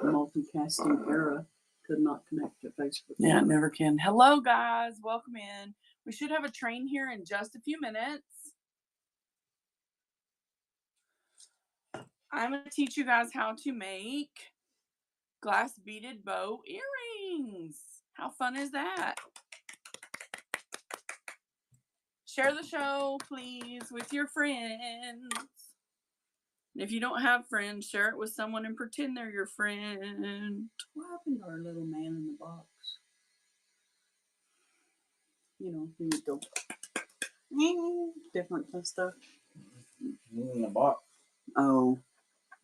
multicasting era could not connect to Facebook. Yeah, it never can. Hello, guys. Welcome in. We should have a train here in just a few minutes. I'm going to teach you guys how to make glass beaded bow earrings. How fun is that? Share the show, please, with your friends. If you don't have friends, share it with someone and pretend they're your friend. What happened to our little man in the box? You know, he would go different stuff. In the box. Oh,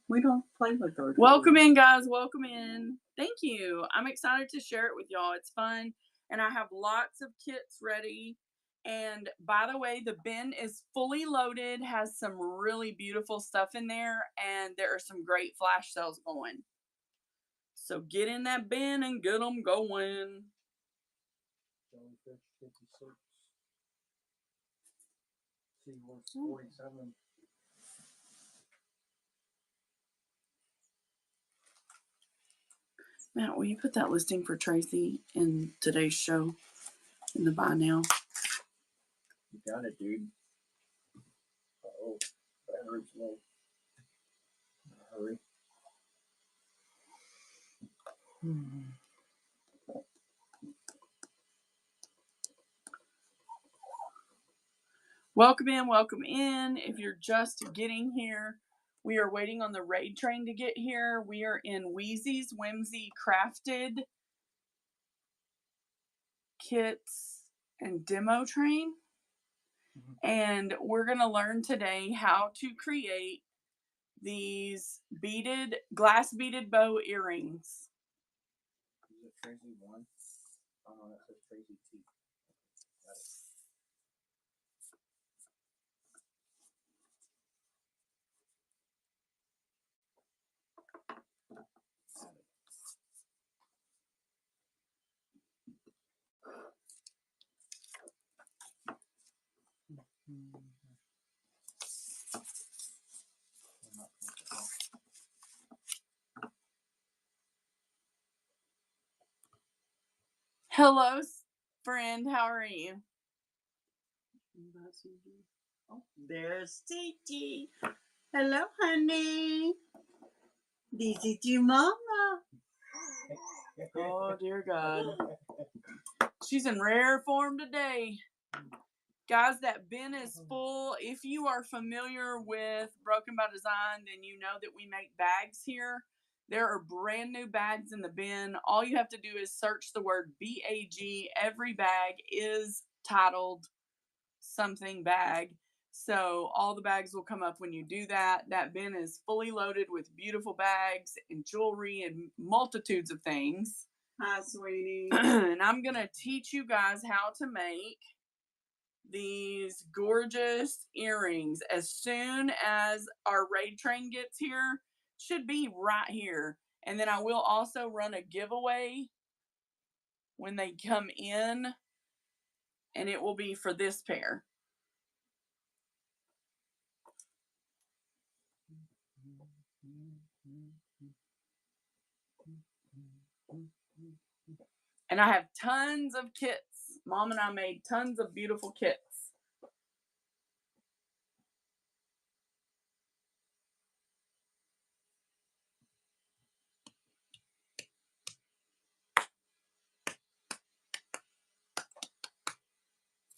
we don't play with our. Welcome in, guys. Welcome in. Thank you. I'm excited to share it with y'all. It's fun. And I have lots of kits ready. And by the way, the bin is fully loaded, has some really beautiful stuff in there, and there are some great flash sales going. So get in that bin and get them going. Jellyfish 56. Seahorse 47. Matt, will you put that listing for Tracy in today's show in the buy now? You got it, dude. Uh-oh. Battery's low. Hurry. Welcome in, welcome in. If you're just getting here, we are waiting on the raid train to get here. We are in Wheezy's Whimsy Crafted Kits and Demo Train. And we're going to learn today how to create these glass beaded bow earrings. Is it Tracy 1? Oh, no, that says Tracy 2. Got it. Hello, friend. How are you? Oh, there's Titi. Hello, honey. This is your mama. Oh, dear God. She's in rare form today. Guys, that bin is full. If you are familiar with Broken by Design, then you know that we make bags here. There are brand new bags in the bin. All you have to do is search the word BAG. Every bag is titled something bag. So all the bags will come up when you do that. That bin is fully loaded with beautiful bags and jewelry and multitudes of things. Hi, sweetie. And I'm going to teach you guys how to make these gorgeous earrings as soon as our raid train gets here. Should be right here. And then I will also run a giveaway when they come in, and it will be for this pair. And I have tons of kits. Mom and I made tons of beautiful kits.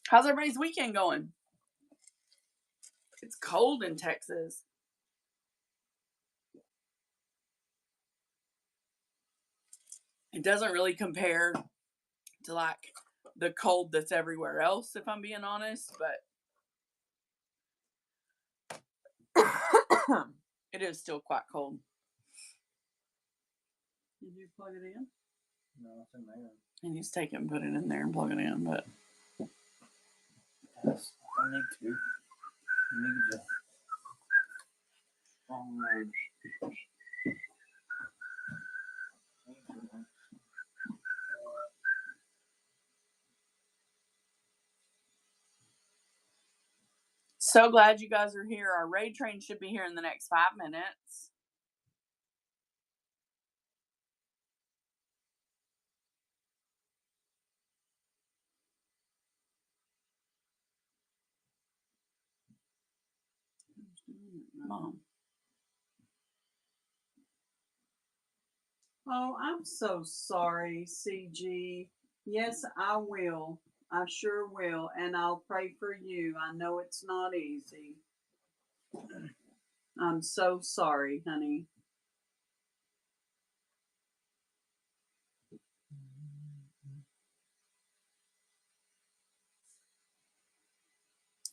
How's everybody's weekend going? It's cold in Texas. It doesn't really compare to like the cold that's everywhere else, if I'm being honest, but it is still quite cold. Did you plug it in? No, it's in there. I need to take it and put it in there and plug it in, but Yes, I need to. Need to. Wrong word. so glad you guys are here. Our raid train should be here in the next 5 minutes. Mom. Oh, I'm so sorry, CG. Yes, I will. I sure will. And I'll pray for you. I know it's not easy. I'm so sorry, honey.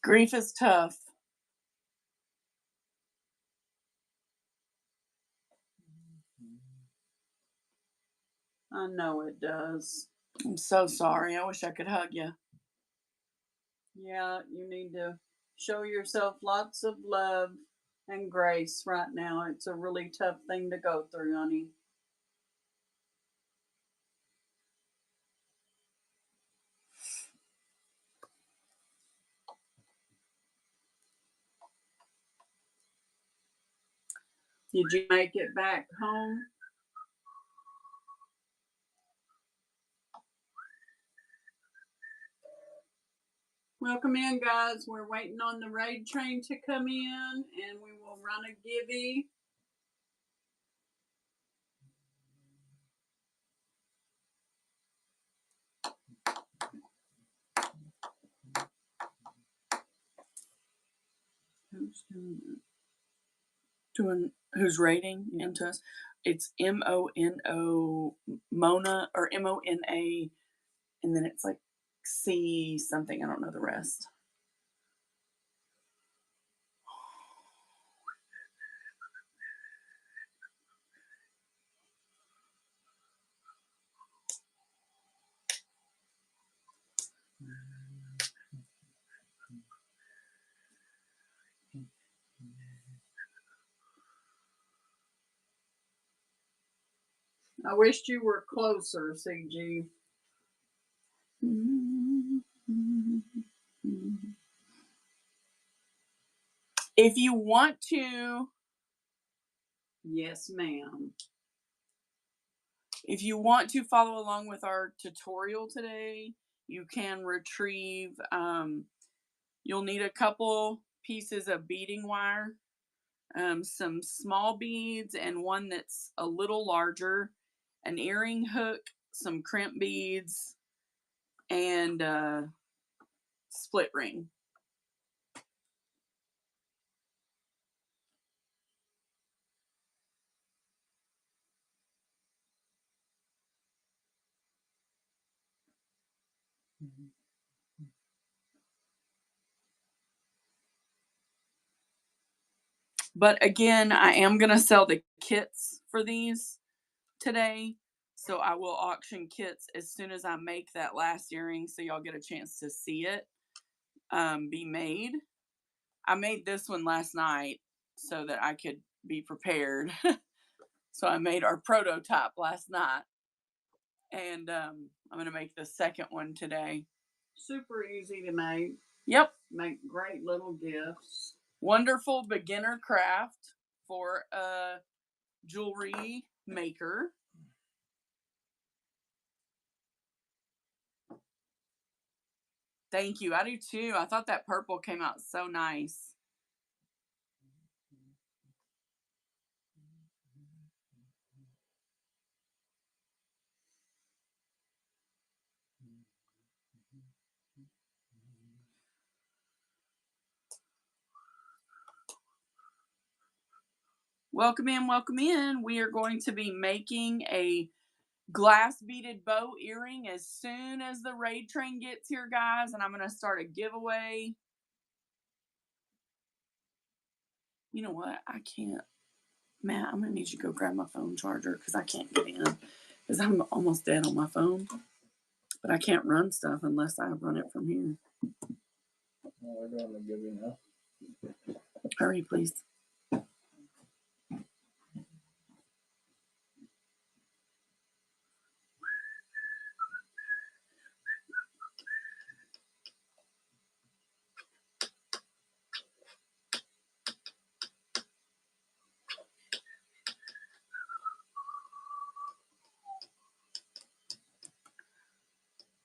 Grief is tough. I know it does. I'm so sorry. I wish I could hug you. Yeah, you need to show yourself lots of love and grace right now. It's a really tough thing to go through, honey. Did you make it back home? Welcome in, guys. We're waiting on the raid train to come in, and we will run a givey. Who's doing it? Who's rating into us? It's MONO Mona or MONA, and then it's like C something. I don't know the rest. I wished you were closer, CG. If you want to, Yes, ma'am. if you want to follow along with our tutorial today, you can retrieve. You'll need a couple pieces of beading wire, some small beads, and one that's a little larger, an earring hook, some crimp beads, and a split ring. But again, I am going to sell the kits for these today. So I will auction kits as soon as I make that last earring so y'all get a chance to see it be made. I made this one last night so that I could be prepared. So I made our prototype last night. And I'm going to make the second one today. Super easy to make. Yep. Make great little gifts. Wonderful beginner craft for a jewelry maker. Thank you. I do too. I thought that purple came out so nice. Welcome in, welcome in. We are going to be making a glass beaded bow earring as soon as the raid train gets here, guys, and I'm going to start a giveaway. You know what? I can't. Matt, I'm going to need you to go grab my phone charger because I can't get in because I'm almost dead on my phone. But I can't run stuff unless I run it from here. We're doing the giving now. Hurry, please.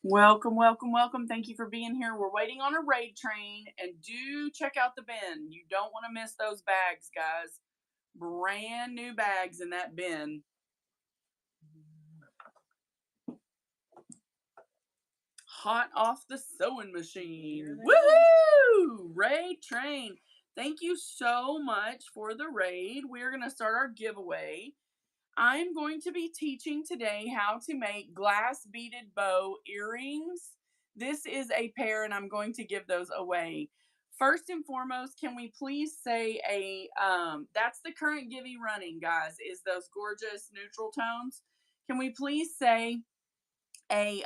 Welcome, welcome, welcome. Thank you for being here. We're waiting on a raid train, and do check out the bin. You don't want to miss those bags, guys. Brand new bags in that bin. Hot off the sewing machine. Woohoo! Raid train. Thank you so much for the raid. We're going to start our giveaway. I'm going to be teaching today how to make glass beaded bow earrings. This is a pair, and I'm going to give those away. First and foremost, can we please say that's the current givey running, guys, is those gorgeous neutral tones. Can we please say a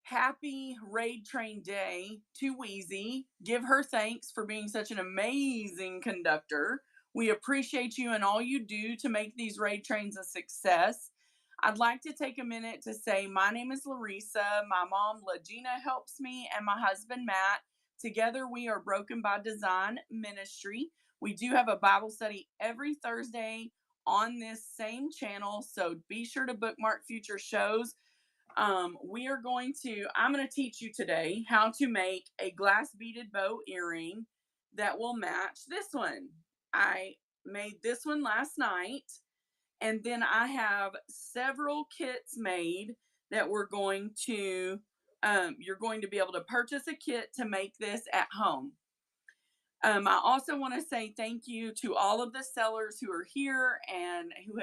happy raid train day to Wheezy. Give her thanks for being such an amazing conductor. We appreciate you and all you do to make these raid trains a success. I'd like to take a minute to say my name is Larissa. My mom, Legina, helps me, and my husband, Matt. Together, we are Broken by Design Ministry. We do have a Bible study every Thursday on this same channel, so be sure to bookmark future shows. I'm going to teach you today how to make a glass beaded bow earring that will match this one. I made this one last night, and then I have several kits made that you're going to be able to purchase a kit to make this at home. I also want to say thank you to all of the sellers who are here and who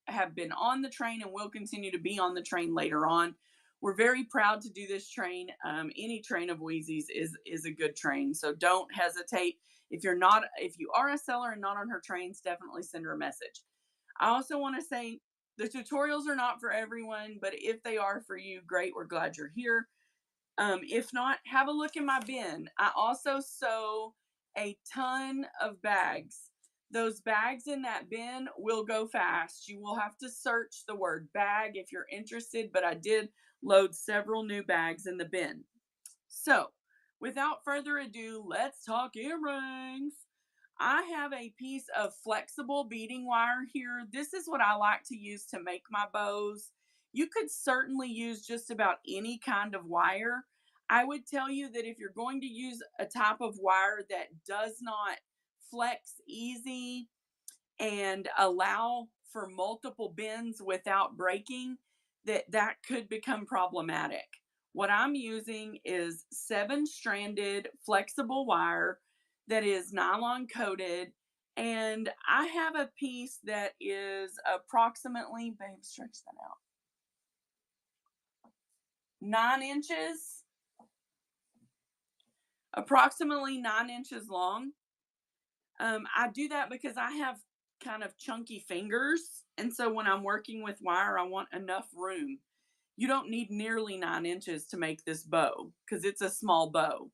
have been on the train and will continue to be on the train later on. We're very proud to do this train. Any train of Wheezy's is a good train, so don't hesitate. If you are a seller and not on her trains, definitely send her a message. I also want to say the tutorials are not for everyone, but if they are for you, great. We're glad you're here. If not, have a look in my bin. I also sew a ton of bags. Those bags in that bin will go fast. You will have to search the word bag if you're interested, but I did load several new bags in the bin. So, without further ado, let's talk earrings. I have a piece of flexible beading wire here. This is what I like to use to make my bows. You could certainly use just about any kind of wire. I would tell you that if you're going to use a type of wire that does not flex easy and allow for multiple bends without breaking, that could become problematic. What I'm using is 7-stranded flexible wire that is nylon coated, and I have a piece that is approximately, babe, stretch that out, 9 inches, approximately 9 inches long. I do that because I have kind of chunky fingers, and so when I'm working with wire, I want enough room. You don't need nearly 9 inches to make this bow because it's a small bow.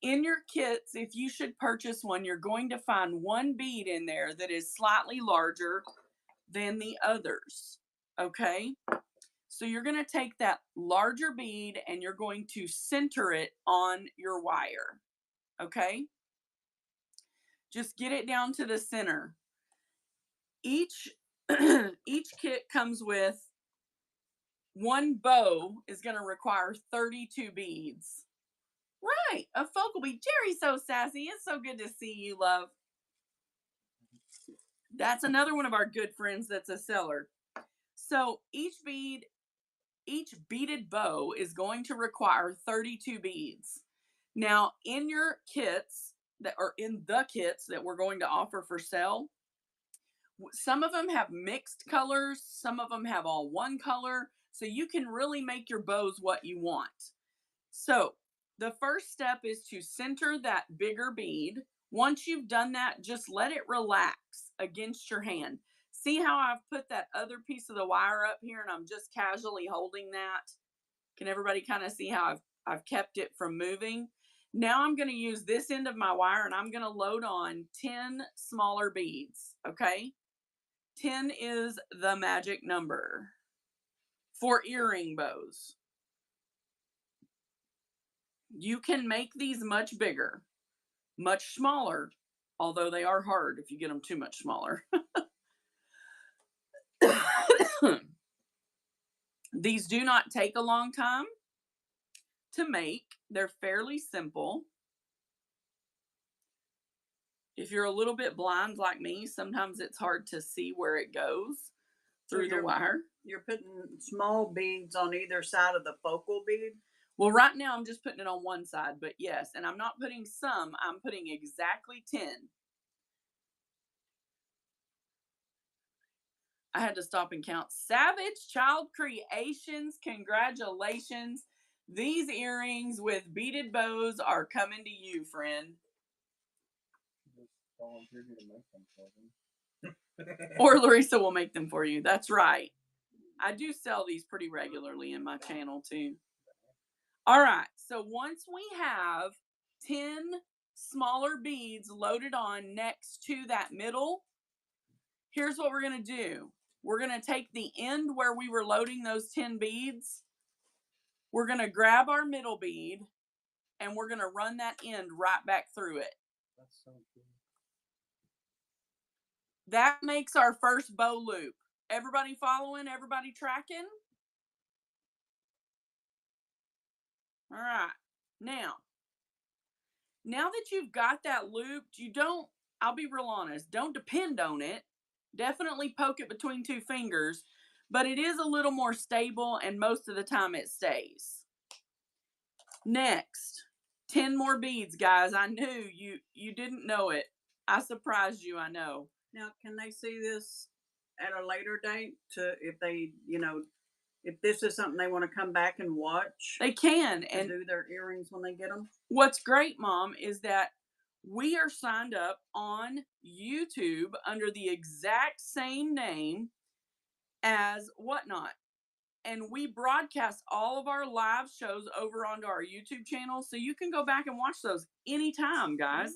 In your kits, if you should purchase one, you're going to find one bead in there that is slightly larger than the others. Okay? So you're going to take that larger bead and you're going to center it on your wire. Okay? Just get it down to the center. Each kit comes with one bow is going to require 32 beads. Right, a focal bead. Jerry's so sassy. It's so good to see you, love. That's another one of our good friends that's a seller. So each beaded bow is going to require 32 beads. Now, in your kits in the kits that we're going to offer for sale, some of them have mixed colors, some of them have all one color, so you can really make your bows what you want. So the first step is to center that bigger bead. Once you've done that, just let it relax against your hand. See how I've put that other piece of the wire up here and I'm just casually holding that? Can everybody kind of see how I've kept it from moving? Now I'm going to use this end of my wire and I'm going to load on 10 smaller beads, okay? 10 is the magic number for earring bows. You can make these much bigger, much smaller, although they are hard if you get them too much smaller. These do not take a long time to make. They're fairly simple. If you're a little bit blind like me, sometimes it's hard to see where it goes through the wire. You're putting small beads on either side of the focal bead? Well, right now I'm just putting it on one side, but yes, and I'm not putting some, I'm putting exactly 10. I had to stop and count. Savage Child Creations, congratulations. These earrings with beaded bows are coming to you, friend. Just volunteered you to make them for them. Or Larissa will make them for you. That's right. I do sell these pretty regularly in my channel too. All right. So once we have 10 smaller beads loaded on next to that middle, here's what we're going to do. We're going to take the end where we were loading those 10 beads. We're going to grab our middle bead and we're going to run that end right back through it. That's so cool. That makes our first bow loop. Everybody following? Everybody tracking? All right. Now that you've got that looped, you don't, I'll be real honest, don't depend on it. Definitely poke it between two fingers, but it is a little more stable and most of the time it stays. Next, 10 more beads, guys. I knew you didn't know it. I surprised you, I know. Now, can they see this at a later date to if they, if this is something they want to come back and watch? They can and do their earrings when they get them. What's great, Mom, is that we are signed up on YouTube under the exact same name as Whatnot. And we broadcast all of our live shows over onto our YouTube channel. So you can go back and watch those anytime, guys.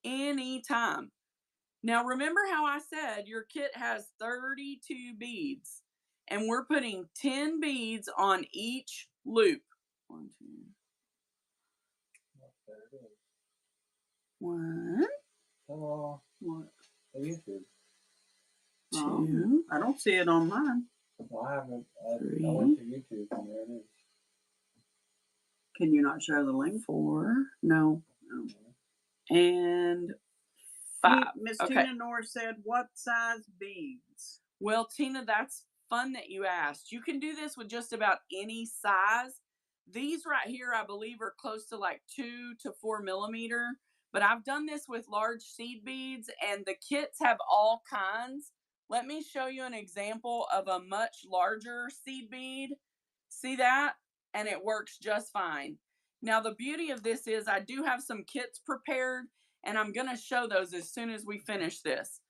Anytime. Now, remember how I said your kit has 32 beads. And we're putting 10 beads on each loop. 1, 2. There it is. 1. Oh, What? the YouTube. 2. I don't see it on mine. Well, I haven't. I 3. went to YouTube and there it is. Can you not share the link? 4. No. And 5. Miss Okay. Tina Norris said, what size beads? Well, Tina, that's fun that you asked. You can do this with just about any size. These right here, I believe, are close to like 2 to 4 millimeter. But I've done this with large seed beads, and the kits have all kinds. Let me show you an example of a much larger seed bead. See that? And it works just fine. Now, the beauty of this is I do have some kits prepared, and I'm going to show those as soon as we finish this.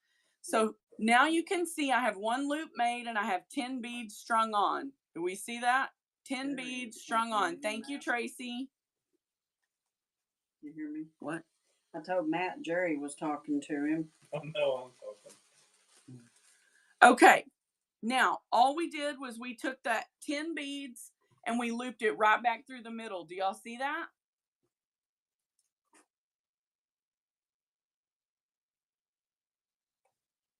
So now you can see I have one loop made and I have 10 beads strung on. Do we see that? 10 beads strung on. Thank you, Tracy. You hear me? What? I told Matt Jerry was talking to him. Oh no, I'm talking. Okay. Now, all we did was we took that 10 beads and we looped it right back through the middle. Do y'all see that?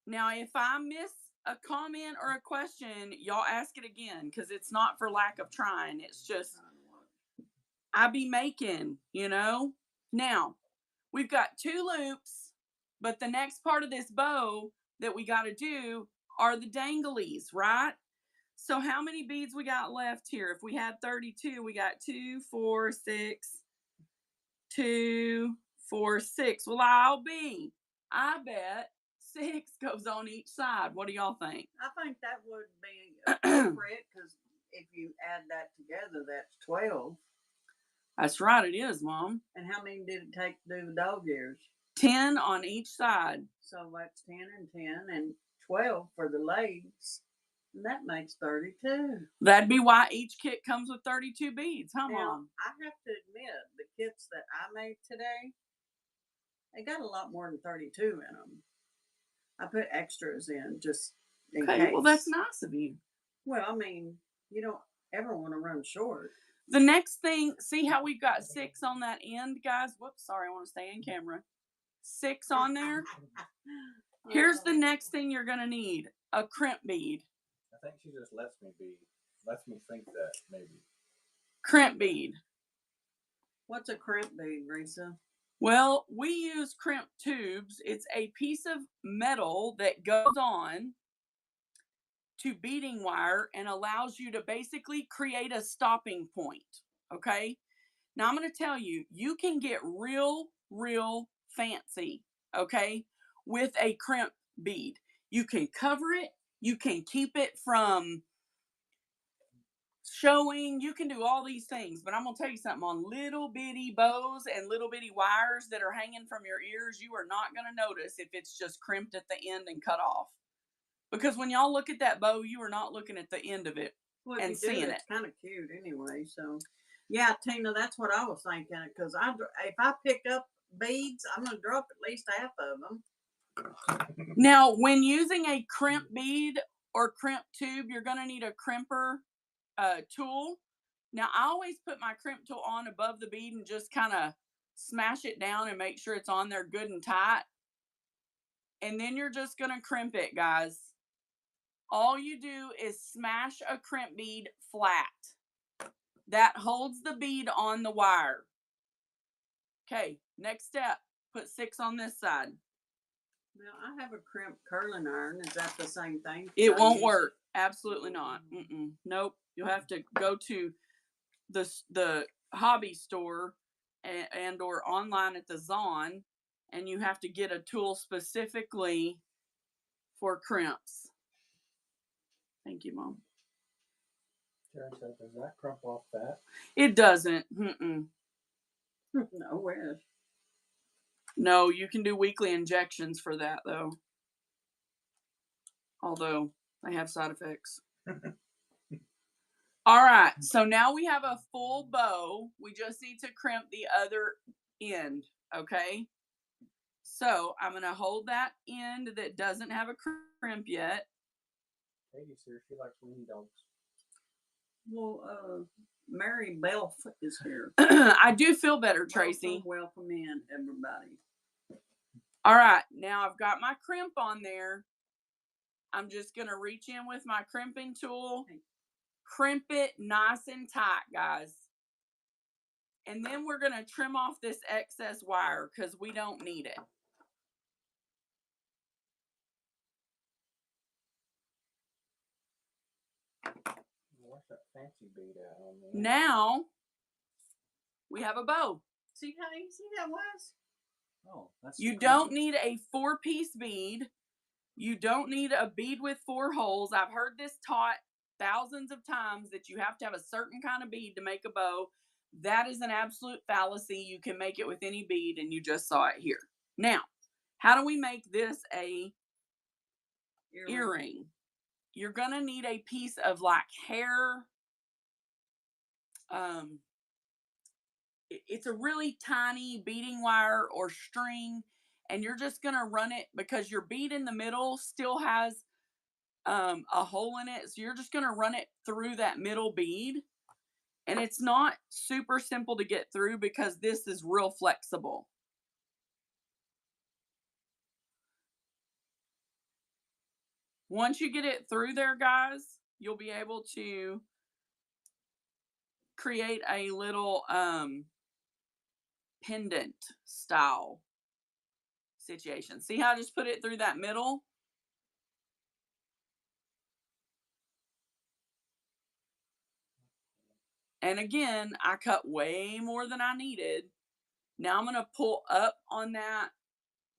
Now, if I miss a comment or a question, y'all ask it again because it's not for lack of trying. It's just I be making, Now, we've got 2 loops, but the next part of this bow that we got to do are the danglies, right? So how many beads we got left here? If we had 32, we got 2, 4, 6, 2, 4, 6. Well, I bet 6 goes on each side. What do y'all think? I think that would be appropriate because if you add that together, that's 12. That's right, it is, Mom. And how many did it take to do the dog ears? 10 on each side. So that's 10 and 10 and 12 for the legs. And that makes 32. That'd be why each kit comes with 32 beads, huh, Now, Mom? I have to admit, the kits that I made today, they got a lot more than 32 in them. I put extras in just in case. Well, that's nice of you. Well, I mean, you don't ever want to run short. The next thing, see how we've got 6 on that end, guys? Whoops, sorry, I want to stay in camera. 6 on there. Here's the next thing you're going to need, a crimp bead. I think she just lets me be. lets me think that maybe. Crimp bead. What's a crimp bead, Risa? Well, we use crimp tubes. It's a piece of metal that goes on to beading wire and allows you to basically create a stopping point. Okay. Now I'm going to tell you, you can get real fancy. Okay. With a crimp bead. You can cover it. You can keep it from showing. You can do all these things, but I'm going to tell you something. On little bitty bows and little bitty wires that are hanging from your ears, you are not going to notice if it's just crimped at the end and cut off. Because when y'all look at that bow, you are not looking at the end of it Well, and if you do, seeing it. it's kind of cute anyway. So, yeah, Tina, that's what I was thinking. Because if I pick up beads, I'm gonna drop at least half of them. Now, when using a crimp bead or crimp tube, you're going to need a crimper tool. Now, I always put my crimp tool on above the bead and just kind of smash it down and make sure it's on there good and tight. And then you're just going to crimp it, guys. All you do is smash a crimp bead flat. That holds the bead on the wire. Okay, next step. Put 6 on this side. Now, I have a crimp curling iron. Is that the same thing? It won't work. Absolutely not. Nope. You'll have to go to the hobby store and or online at the Zon, and you have to get a tool specifically for crimps. Thank you, Mom. Sharon said, does that crump off fat? It doesn't. No wish. No, you can do weekly injections for that, though. Although they have side effects. All right, so now we have a full bow. We just need to crimp the other end, okay? So I'm going to hold that end that doesn't have a crimp yet. Katie says she likes weenie dogs. Well, Mary Belf is here. I do feel better, Tracy. Welcome in, everybody. All right, now I've got my crimp on there. I'm just going to reach in with my crimping tool. Crimp it nice and tight, guys. And then we're going to trim off this excess wire because we don't need it. What's that fancy bead at on there? Now we have a bow. See how easy that was? Oh, that's You don't need a 4-piece bead. You don't need a bead with 4 holes. I've heard this taught thousands of times that you have to have a certain kind of bead to make a bow. That is an absolute fallacy. You can make it with any bead, and you just saw it here. Now, how do we make this a earring? You're going to need a piece of like hair. It's a really tiny beading wire or string, and you're just going to run it because your bead in the middle still has a hole in it. So you're just going to run it through that middle bead. And it's not super simple to get through because this is real flexible. Once you get it through there, guys, you'll be able to create a little pendant style situation. See how I just put it through that middle? And again, I cut way more than I needed. Now I'm going to pull up on that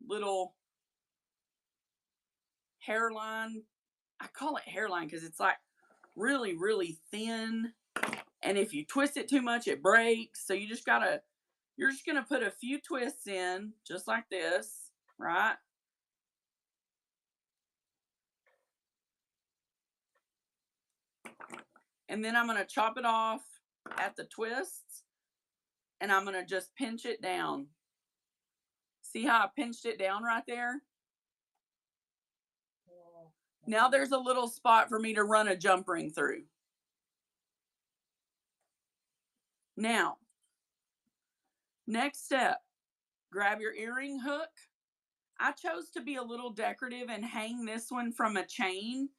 little hairline. I call it hairline because it's like really thin. And if you twist it too much, it breaks. So you're just going to put a few twists in just like this, right? And then I'm going to chop it off at the twists, and I'm going to just pinch it down. See how I pinched it down right there? Now there's a little spot for me to run a jump ring through. Now, next step, grab your earring hook. I chose to be a little decorative and hang this one from a chain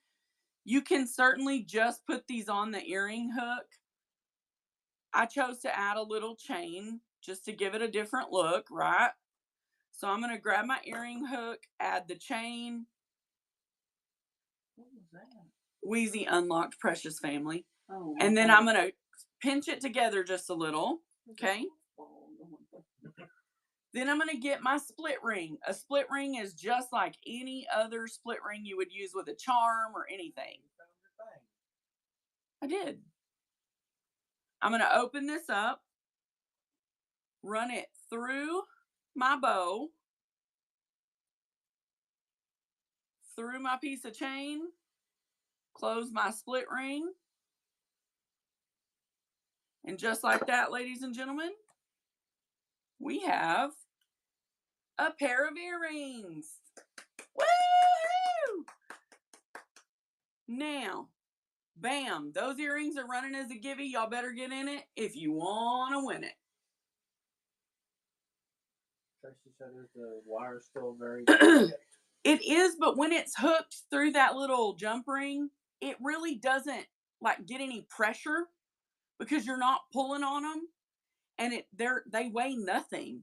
You can certainly just put these on the earring hook. I chose to add a little chain just to give it a different look, right? So I'm going to grab my earring hook, add the chain. What was that? Wheezy unlocked Precious Family. Oh, and then I'm going to pinch it together just a little. Okay. Then I'm going to get my split ring. A split ring is just like any other split ring you would use with a charm or anything. I did. I'm going to open this up, run it through my bow, through my piece of chain, close my split ring. And just like that, ladies and gentlemen, we have a pair of earrings. Woo! Now, bam, those earrings are running as a gimme. Y'all better get in it if you want to win it. Tracy said the wire's still very It is, but when it's hooked through that little jump ring, it really doesn't like get any pressure because you're not pulling on them, and they weigh nothing,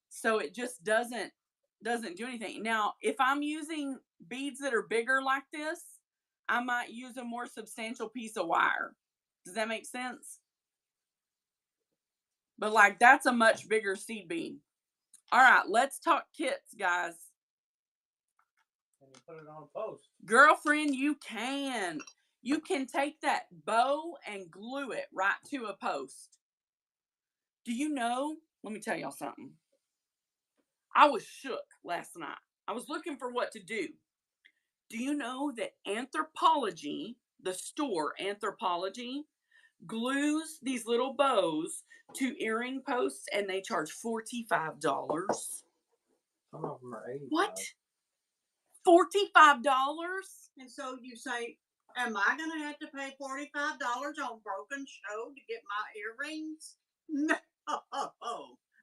so it just doesn't do anything. Now, if I'm using beads that are bigger like this, I might use a more substantial piece of wire. Does that make sense? But like that's a much bigger seed bead. All right, let's talk kits, guys. And you put it on a post. Girlfriend, you can take that bow and glue it right to a post. Do you know? Let me tell y'all something. I was shook last night. I was looking for what to do. Do you know that Anthropology, the store Anthropology, glues these little bows to earring posts and they charge $45? Some of them are $85. What? $45? And so you say, am I going to have to pay $45 on Broken Show to get my earrings? No,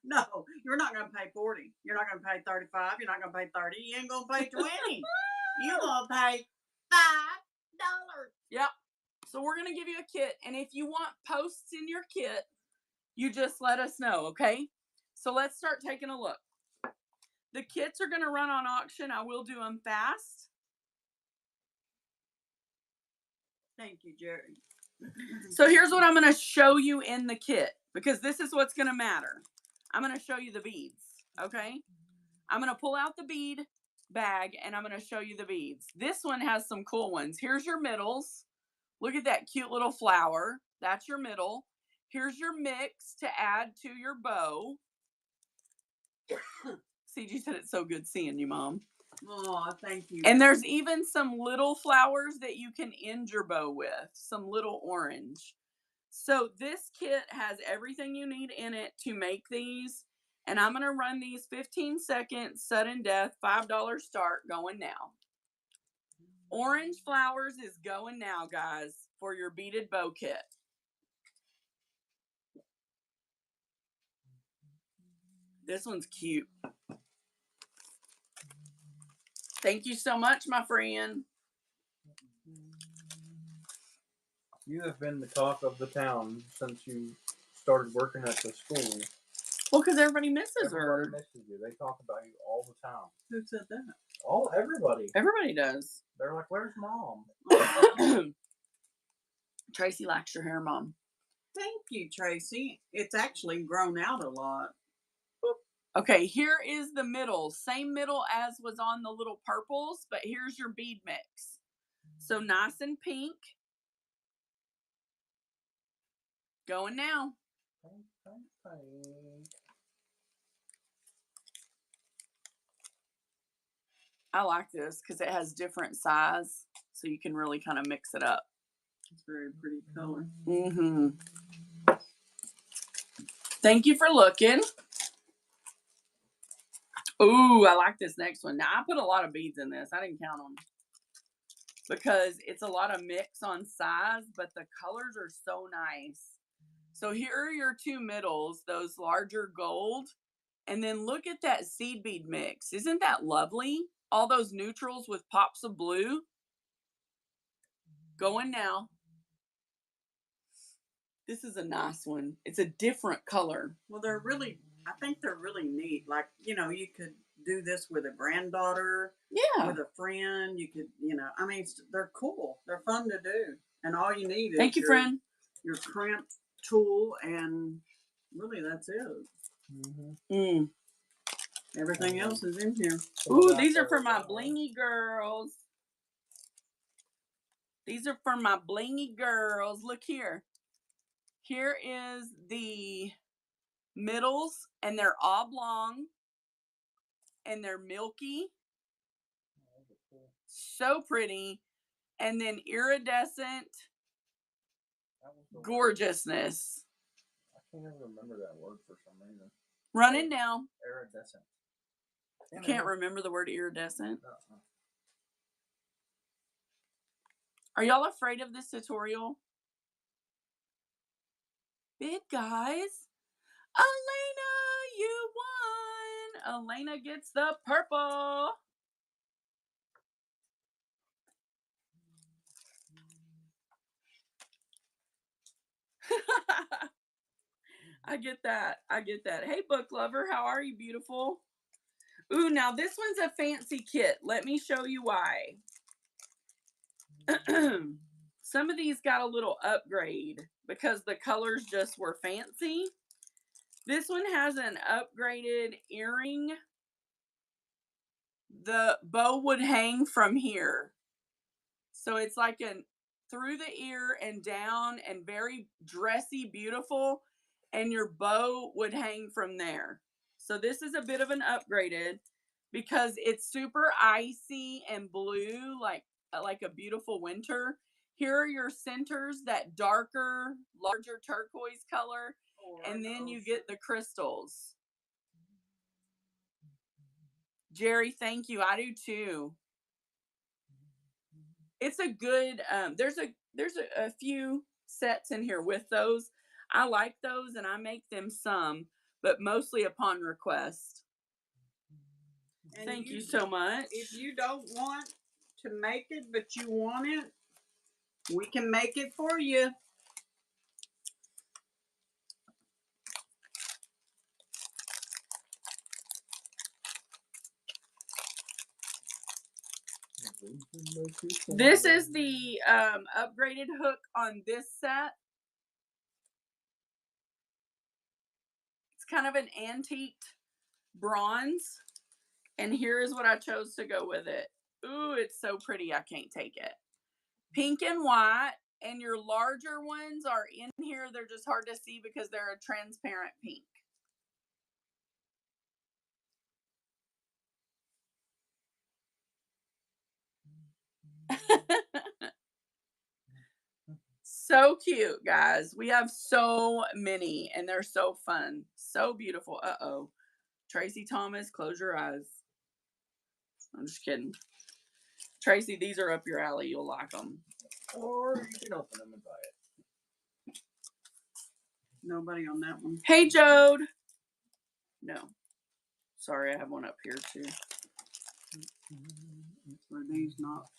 no, you're not going to pay 40. You're not going to pay 35. You're not going to pay 30. You ain't going to pay 20. You're going to pay $5. Yep. So we're going to give you a kit. And if you want posts in your kit, you just let us know, okay? So let's start taking a look. The kits are going to run on auction. I will do them fast. Thank you, Jerry. So here's what I'm going to show you in the kit, because this is what's going to matter. I'm going to show you the beads, okay? I'm going to pull out the bead bag and I'm going to show you the beads. This one has some cool ones. Here's your middles. Look at that cute little flower. That's your middle. Here's your mix to add to your bow. CG said it's so good seeing you, Mom. Oh, thank you. And there's even some little flowers that you can end your bow with. Some little orange. So this kit has everything you need in it to make these. And I'm going to run these 15 seconds, sudden death, $5 start, going now. Orange flowers is going now, guys, for your beaded bow kit. This one's cute. Thank you so much, my friend. You have been the talk of the town since you started working at the school. Well, because everybody misses her. Everybody misses you. They talk about you all the time. Who said that? Everybody. Everybody does. They're like, "Where's Mom?" Tracy likes your hair, Mom. Thank you, Tracy. It's actually grown out a lot. Okay, here is the middle. Same middle as was on the little purples, but here's your bead mix. So nice and pink. Going now. I like this because it has different size, so you can really kind of mix it up. It's a very pretty color. Mm-hmm. Thank you for looking. Ooh, I like this next one. Now, I put a lot of beads in this. I didn't count them because it's a lot of mix on size, but the colors are so nice. So here are your two middles, those larger gold. And then look at that seed bead mix. Isn't that lovely? All those neutrals with pops of blue. Going now. This is a nice one. It's a different color. Well, I think they're really neat. Like, you could do this with a granddaughter, Yeah. with a friend. You could, I mean, they're cool. They're fun to do. And all you need is Thank you, friend. your crimp tool, and really that's it. Mm. Everything else is in here. Ooh, these are for my blingy girls. These are for my blingy girls. Look here. Here is the middles, and they're oblong, and they're milky. So pretty. And then iridescent gorgeousness. I can't even remember that word for some reason. Running down. Iridescent. You can't remember the word iridescent? Are y'all afraid of this tutorial? Big guys. Elena, you won. Elena gets the purple. I get that. Hey, book lover, how are you, beautiful? Ooh, now this one's a fancy kit. Let me show you why. Some of these got a little upgrade because the colors just were fancy. This one has an upgraded earring. The bow would hang from here. So it's like through the ear and down, and very dressy, beautiful. And your bow would hang from there. So this is a bit of an upgraded because it's super icy and blue, like a beautiful winter. Here are your centers, that darker, larger turquoise color, and then you get the crystals. Jerry, thank you. I do too. It's a good, there's a few sets in here with those. I like those and I make them some, but mostly upon request. And thank you so much. If you don't want to make it, but you want it, we can make it for you. This is the upgraded hook on this set. It's kind of an antiqued bronze. And here is what I chose to go with it. Ooh, it's so pretty. I can't take it. Pink and white. And your larger ones are in here. They're just hard to see because they're a transparent pink. So cute, guys. We have so many, and they're so fun. So beautiful. Uh-oh. Tracy Thomas, close your eyes. I'm just kidding. Tracy, these are up your alley. You'll like them. Or you can open them and buy it. Nobody on that one. Hey, Jode. No. Sorry, I have one up here, too. Are these not?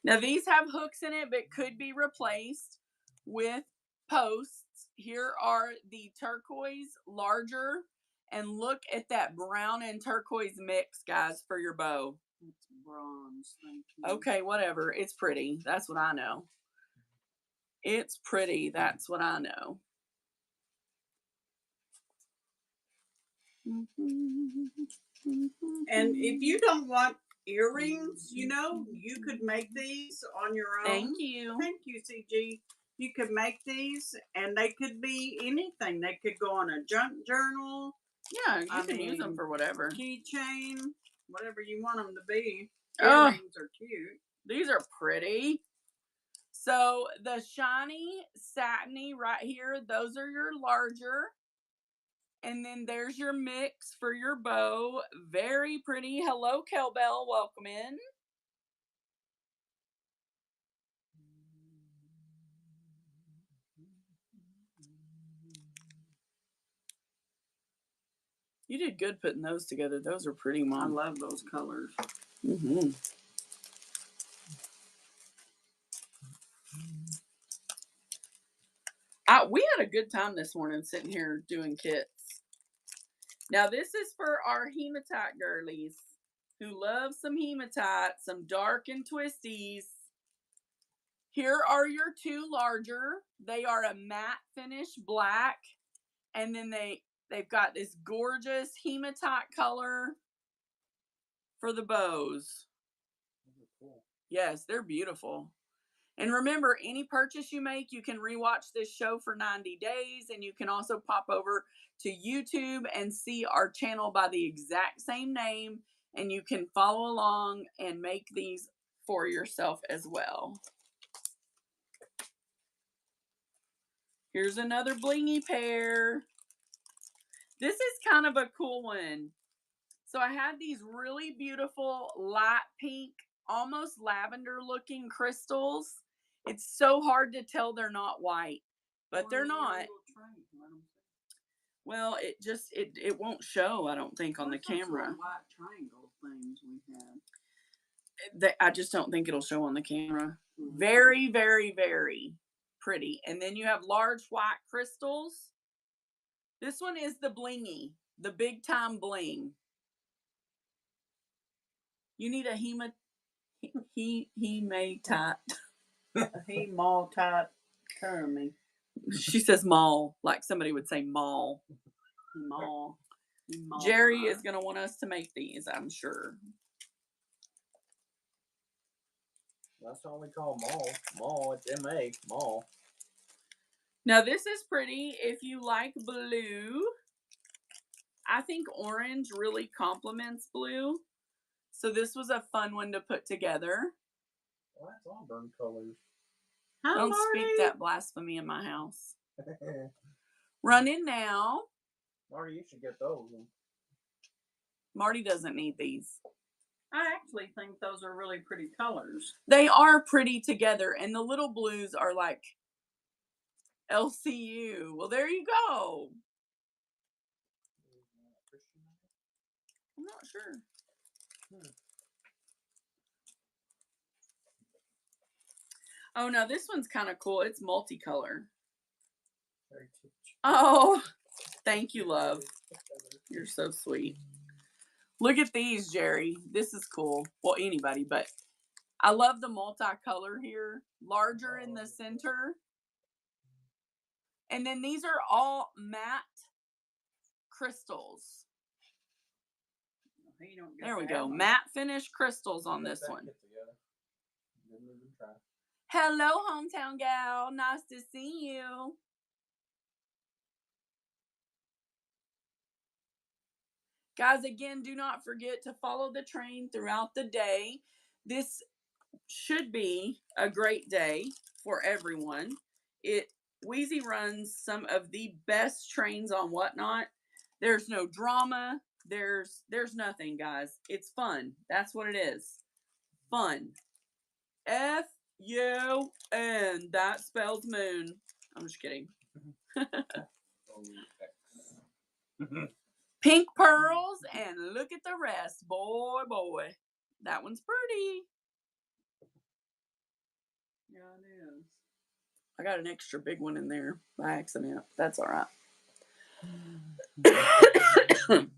Now, these have hooks in it, but could be replaced with posts. Here are the turquoise, larger. And look at that brown and turquoise mix, guys, for your bow. It's bronze. Thank you. Okay, whatever. It's pretty. That's what I know. It's pretty. That's what I know. And if you don't want earrings, you could make these on your own. Thank you. Thank you, CG. You could make these, and they could be anything. They could go on a junk journal. Yeah, you can use them for whatever. Keychain, whatever you want them to be. Oh, Earrings are cute. These are pretty. So the shiny, satiny right here, those are your larger. And then there's your mix for your bow. Very pretty. Hello, Kelbell. Welcome in. You did good putting those together. Those are pretty, Mom. I love those colors. Mm-hmm. We had a good time this morning sitting here doing kits. Now this is for our hematite girlies who love some hematite, some dark and twisties. Here are your two larger. They are a matte finish black, and then they've got this gorgeous hematite color for the bows. Those are cool. Yes, they're beautiful. And remember, any purchase you make, you can rewatch this show for 90 days, and you can also pop over to YouTube and see our channel by the exact same name, and you can follow along and make these for yourself as well. Here's another blingy pair. This is kind of a cool one. So I had these really beautiful light pink, almost lavender looking crystals. It's so hard to tell they're not white, but they're not. Well, it won't show, I don't think, on the camera. White triangle things we had. I just don't think it'll show on the camera. Mhm. Very, very, very pretty. And then you have large white crystals. This one is the blingy, the big time bling. You need a hematite. Hematite curly. She says mall, like somebody would say mall. Mall. Jerry is going to want us to make these, I'm sure. That's all we call mall. Mall, it's M-A, mall. Now this is pretty if you like blue. I think orange really complements blue. So this was a fun one to put together. Well, that's auburn colors. Hi, Don't Marty. speak that blasphemy in my house. Run in now. Marty, you should get those. Marty doesn't need these. I actually think those are really pretty colors. They are pretty together, and the little blues are like LCU. Well, there you go. I'm not sure. Oh, no, this one's kind of cool. It's multicolor. Very cute. Oh, thank you, love. You're so sweet. Look at these, Jerry. This is cool. Well, anybody, but I love the multicolor here. Larger in the center. And then these are all matte crystals. There we go. Matte finish crystals on this one. Hello, hometown gal. Nice to see you. Guys, again, do not forget to follow the train throughout the day. This should be a great day for everyone. Wheezy runs some of the best trains on Whatnot. There's no drama. There's nothing, guys. It's fun. That's what it is. Fun. F-U-N. That spells moon. I'm just kidding. Pink pearls, and look at the rest. Boy, boy. That one's pretty. Yeah, it is. I got an extra big one in there by accident. That's all right. Let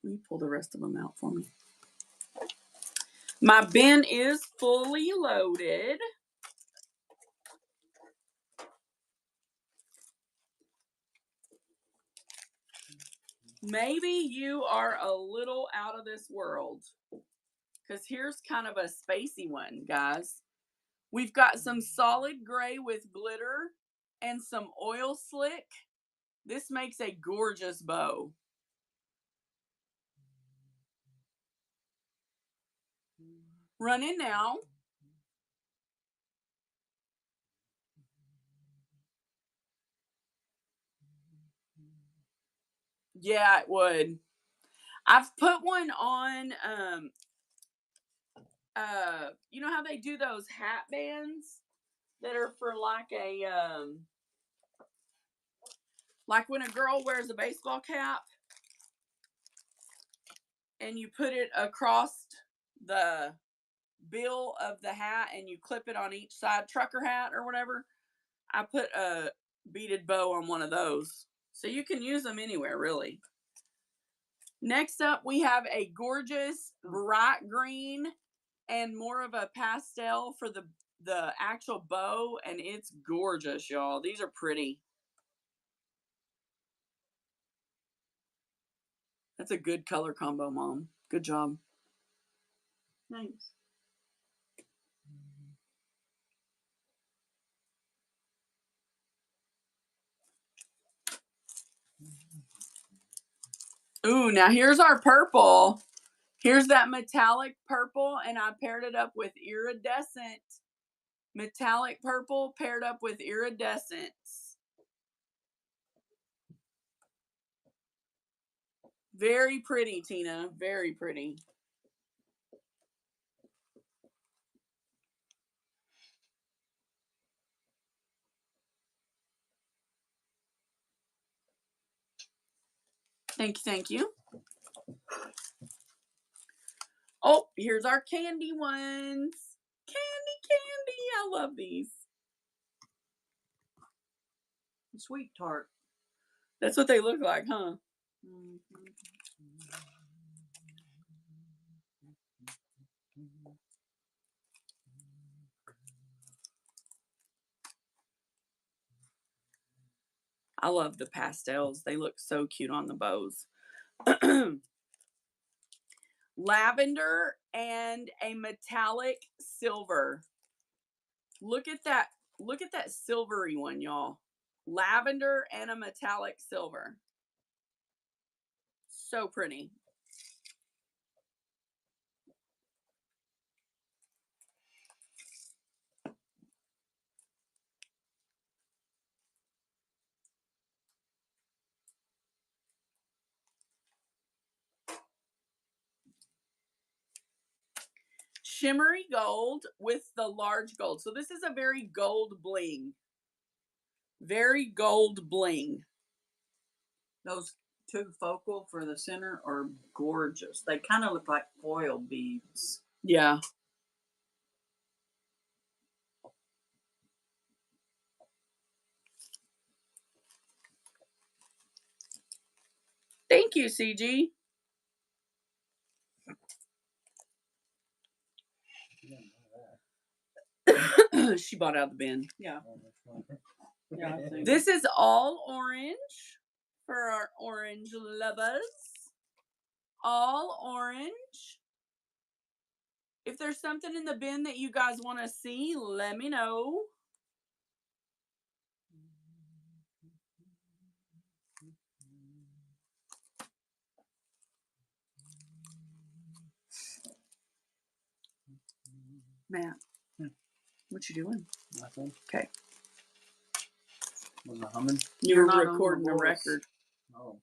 me pull the rest of them out for me. My bin is fully loaded. Maybe you are a little out of this world, because here's kind of a spacey one, guys. We've got some solid gray with glitter and some oil slick. This makes a gorgeous bow. Run in now. Yeah, it would. I've put one on, you know how they do those hat bands that are for like a, like when a girl wears a baseball cap and you put it across the bill of the hat and you clip it on each side, trucker hat or whatever. I put a beaded bow on one of those. So you can use them anywhere, really. Next up, we have a gorgeous bright green and more of a pastel for the actual bow, and it's gorgeous, y'all. These are pretty. That's a good color combo, Mom. Good job. Thanks. Ooh, now here's our purple. Here's that metallic purple, and I paired it up with iridescent. Metallic purple paired up with iridescence. Very pretty, Tina. Very pretty. Thank you, thank you. Oh, here's our candy ones. Candy. I love these. Sweet tart. That's what they look like, huh? I love the pastels. They look so cute on the bows. Lavender and a metallic silver. Look at that. Look at that silvery one, y'all. Lavender and a metallic silver. So pretty. Shimmery gold with the large gold. So this is a very gold bling. Very gold bling. Those two focal for the center are gorgeous. They kind of look like foil beads. Yeah. Thank you, CG. She bought out the bin. Yeah. Yeah, This is all orange for our orange lovers. All orange. If there's something in the bin that you guys want to see, let me know. Matt, what you doing? Nothing. Okay. Was I humming? You You're were not on the recording a voice. record. Oh.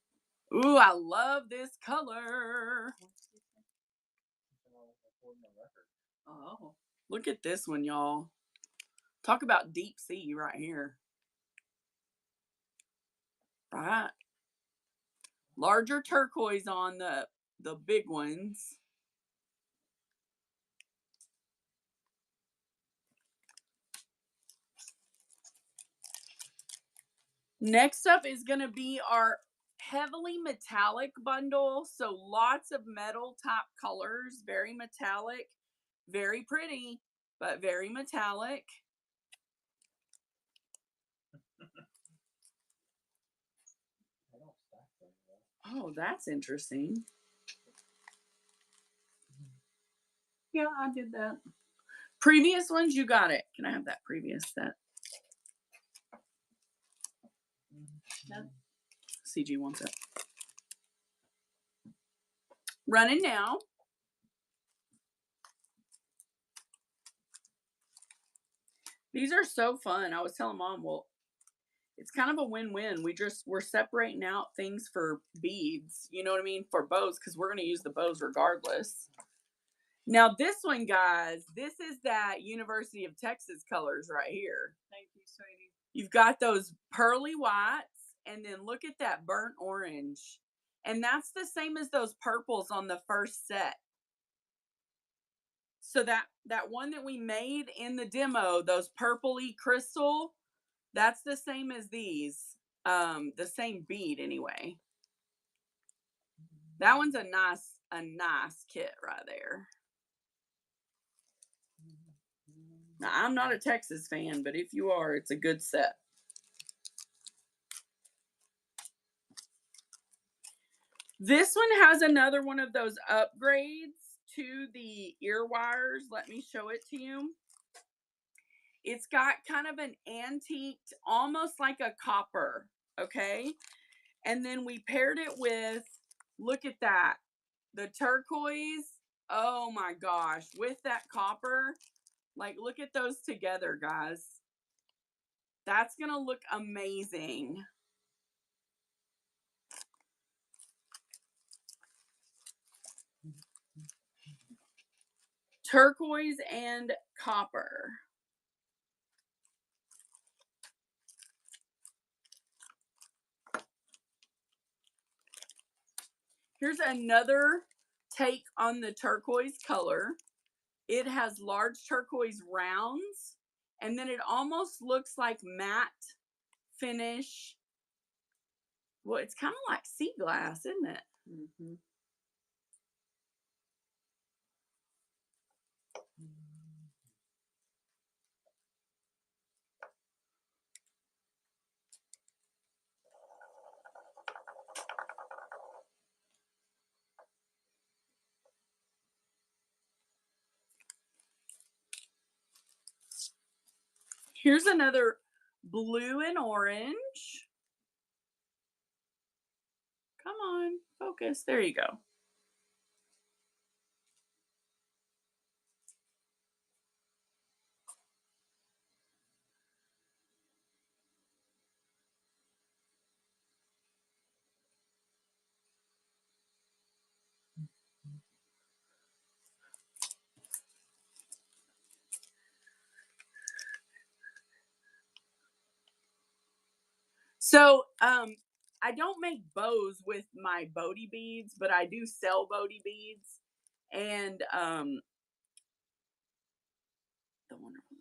Ooh, I love this color. Oh. Look at this one, y'all. Talk about deep sea right here. Right? Larger turquoise on the big ones. Next up is going to be our heavily metallic bundle. So lots of metal top colors, very metallic, very pretty, but very metallic. Oh, that's interesting. Yeah, I did that. Previous ones, you got it. Can I have that previous set? CG wants it. Running now. These are so fun. I was telling Mom, well, it's kind of a win-win. We're separating out things for beads, you know what I mean, for bows, because we're going to use the bows regardless. Now this one, guys, this is that University of Texas colors right here. Thank you, sweetie. You've got those pearly whites, and then look at that burnt orange. And that's the same as those purples on the first set. So that one that we made in the demo, those purpley crystal, that's the same as these. The same bead anyway. That one's a nice kit right there. Now, I'm not a Texas fan, but if you are, it's a good set. This one has another one of those upgrades to the ear wires. Let me show it to you. It's got kind of an antiqued, almost like a copper, okay? And then we paired it with, look at that, the turquoise. Oh my gosh, with that copper, like look at those together, guys. That's gonna look amazing. Turquoise and copper. Here's another take on the turquoise color. It has large turquoise rounds, and then it almost looks like matte finish. Well, it's kind of like sea glass, isn't it? Mm-hmm. Here's another blue and orange. Come on, focus. There you go. So, I don't make bows with my Bodhi beads, but I do sell Bodhi beads. And the wonderful.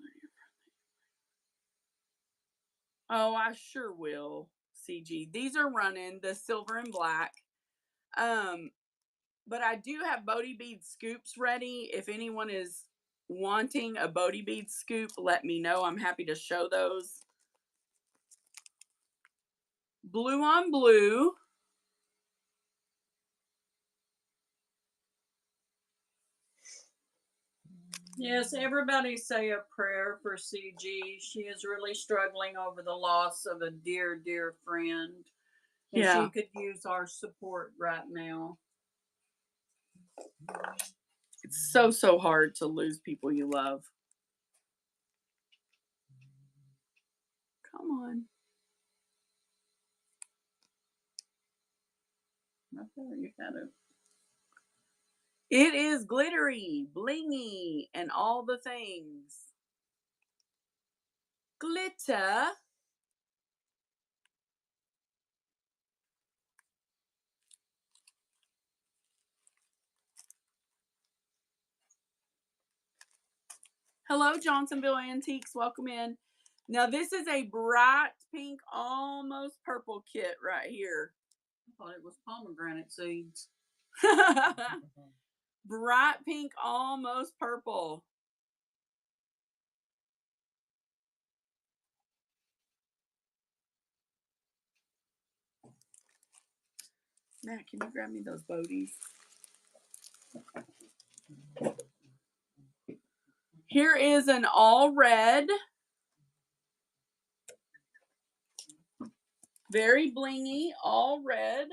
Oh, I sure will. CG. These are running the silver and black. But I do have Bodhi bead scoops ready. If anyone is wanting a Bodhi bead scoop, let me know. I'm happy to show those. Blue on blue. Yes, everybody say a prayer for CG. She is really struggling over the loss of a dear, dear friend. And Yeah. she could use our support right now. It's so hard to lose people you love. Come on. Right there, you got it. It is glittery, blingy, and all the things. Glitter. Hello, Johnsonville Antiques. Welcome in. Now, this is a bright pink, almost purple kit right here. I thought it was pomegranate seeds. Bright pink, almost purple. Matt, can you grab me those Bodhies? Here is an all red. Very blingy, all red.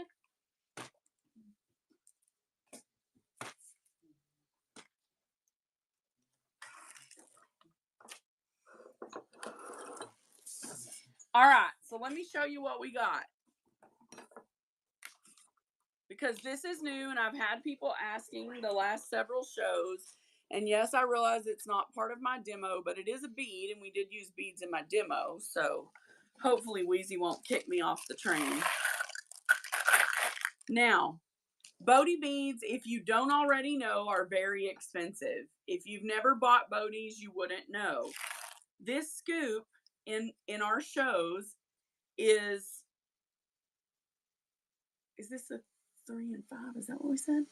All right, so let me show you what we got. Because this is new and I've had people asking the last several shows. And yes, I realize it's not part of my demo, but it is a bead and we did use beads in my demo. So hopefully Wheezy won't kick me off the train. Now, Bodie beads, if you don't already know, are very expensive. If you've never bought Bodies, you wouldn't know. This scoop in our shows is this a 3 and 5? Is that what we said?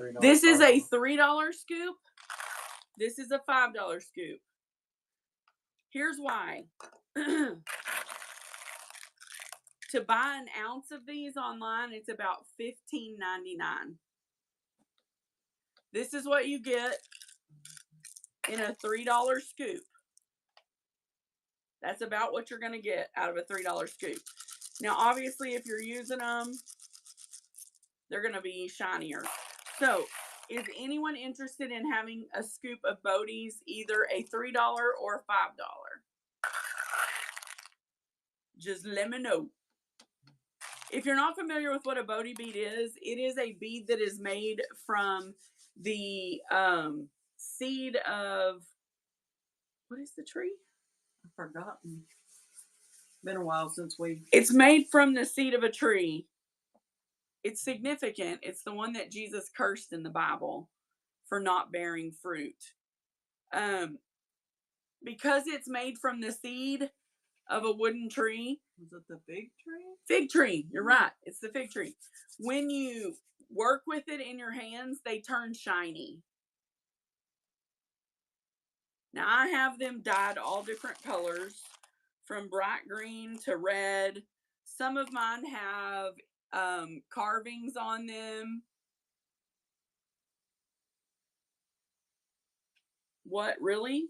$3, This is a $5. $3 scoop. This is a $5 scoop. Here's why. To buy an ounce of these online, it's about $15.99. This is what you get in a $3 scoop. That's about what you're going to get out of a $3 scoop. Now, obviously, if you're using them, they're going to be shinier. So, is anyone interested in having a scoop of Bodies, either a $3 or $5? Just let me know. If you're not familiar with what a Bodie bead is, it is a bead that is made from the seed of, what is the tree? I've forgotten. Been a while since we. It's made from the seed of a tree. It's significant. It's the one that Jesus cursed in the Bible for not bearing fruit. Because it's made from the seed of a wooden tree. Was it the fig tree? Fig tree. You're right. It's the fig tree. When you work with it in your hands, they turn shiny. Now, I have them dyed all different colors, from bright green to red. Some of mine have carvings on them. What, really?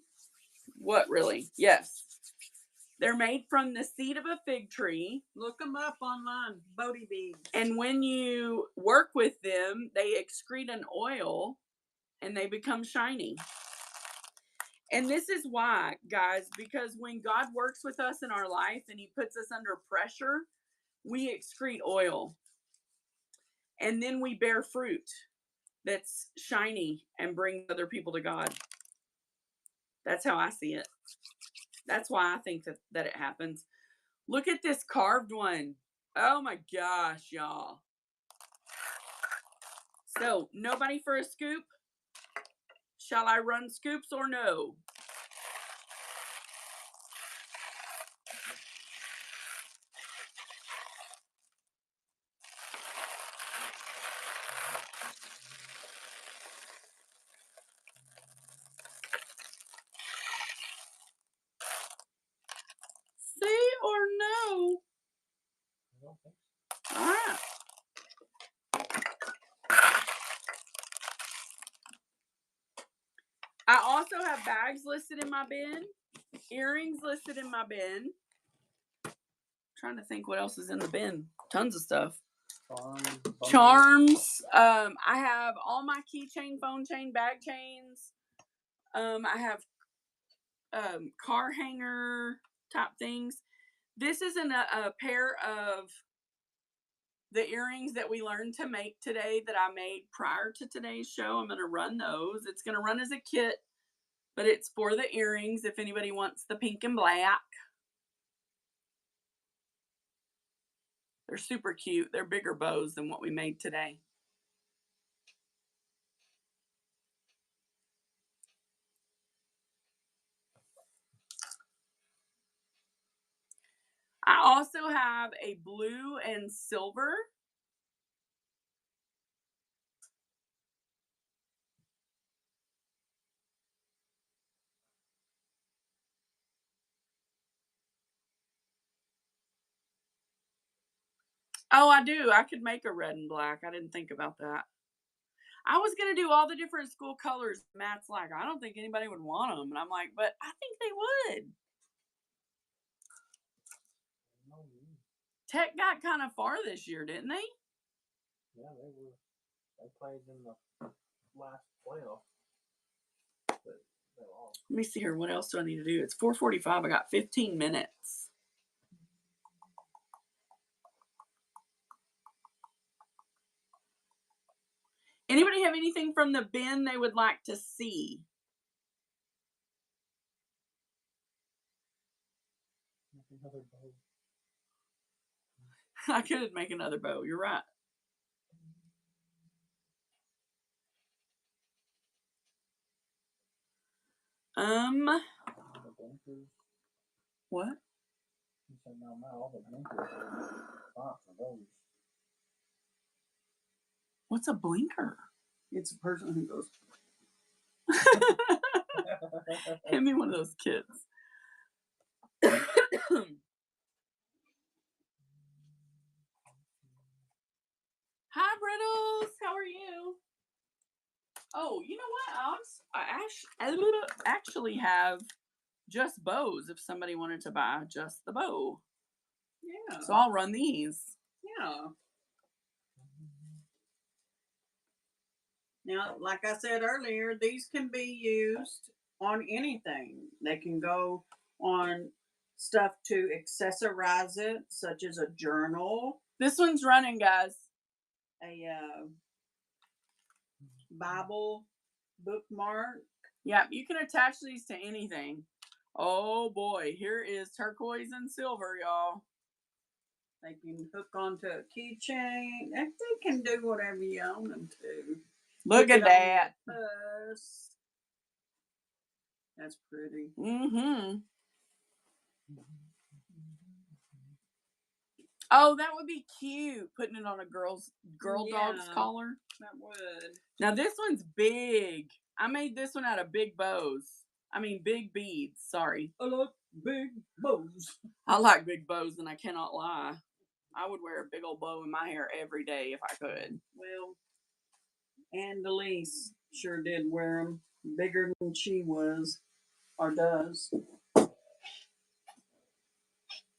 What, really? Yes. They're made from the seed of a fig tree. Look them up online. Bodie beads. And when you work with them, they excrete an oil and they become shiny. And this is why, guys, because when God works with us in our life and he puts us under pressure, we excrete oil. And then we bear fruit that's shiny and brings other people to God. That's how I see it. That's why I think that it happens. Look at this carved one. Oh my gosh, y'all. So, nobody for a scoop? Shall I run scoops or no? See or no? I don't think so. All right. I also have bags listed in my bin, earrings listed in my bin. I'm trying to think what else is in the bin. Tons of stuff. Charms. I have all my keychain, phone chain, bag chains. I have car hanger type things. This isn't a pair of the earrings that we learned to make today that I made prior to today's show. I'm going to run those. It's going to run as a kit, but it's for the earrings if anybody wants the pink and black. They're super cute. They're bigger bows than what we made today. I also have a blue and silver. Oh, I do. I could make a red and black. I didn't think about that. I was going to do all the different school colors. Matt's like, I don't think anybody would want them. And I'm like, but I think they would. Tech got kind of far this year, didn't they? Yeah, they were. They played in the last playoff. But they lost. Let me see here. What else do I need to do? It's 4:45. I got 15 minutes. Anybody have anything from the bin they would like to see? Another bow. I could make another bow. You're right. The blinkers. What? You said no, not all the blinkers are not for those. What's a blinker? It's a person who goes. Hand me one of those kids. Hi, Brittles. How are you? Oh, you know what? I actually have just bows if somebody wanted to buy just the bow. Yeah. So I'll run these. Yeah. Now, like I said earlier, these can be used on anything. They can go on stuff to accessorize it, such as a journal, This one's running, guys. a Bible bookmark. Yeah, you can attach these to anything. Oh boy, here is turquoise and silver, y'all. They can hook onto a keychain. They can do whatever you want them to. Look Put at it on that. your purse. That's pretty. Mm-hmm. Oh, that would be cute. Putting it on a girl dog's Yeah. collar. That would. Now this one's big. I made this one out of big bows. I mean big beads. Sorry. I like big bows. I like big bows, and I cannot lie. I would wear a big old bow in my hair every day if I could. Well, and Delise sure did wear them bigger than she was or does.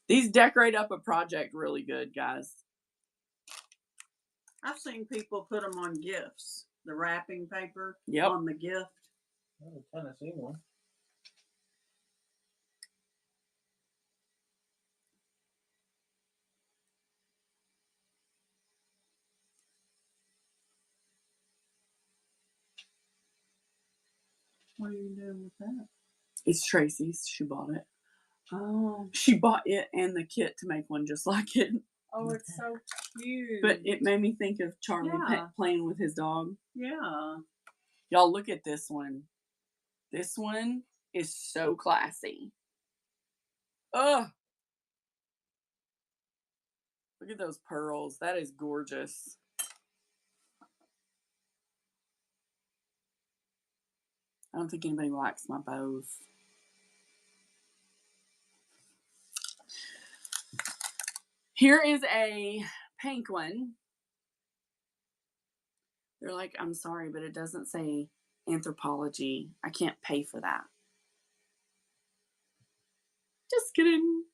These decorate up a project really good, guys. I've seen people put them on gifts, the wrapping paper Yep. on the gift. There's a Tennessee one. What are you doing with that? It's Tracy's. She bought it. Oh, She bought it and the kit to make one just like it. oh, it's so cute. But it made me think of Charlie Yeah. playing with his dog. Yeah. Y'all look at this one. This one is so classy. Ugh. Look at those pearls. That is gorgeous. I don't think anybody likes my bows. Here is a pink one. They're like, I'm sorry, but it doesn't say anthropology. I can't pay for that. Just kidding.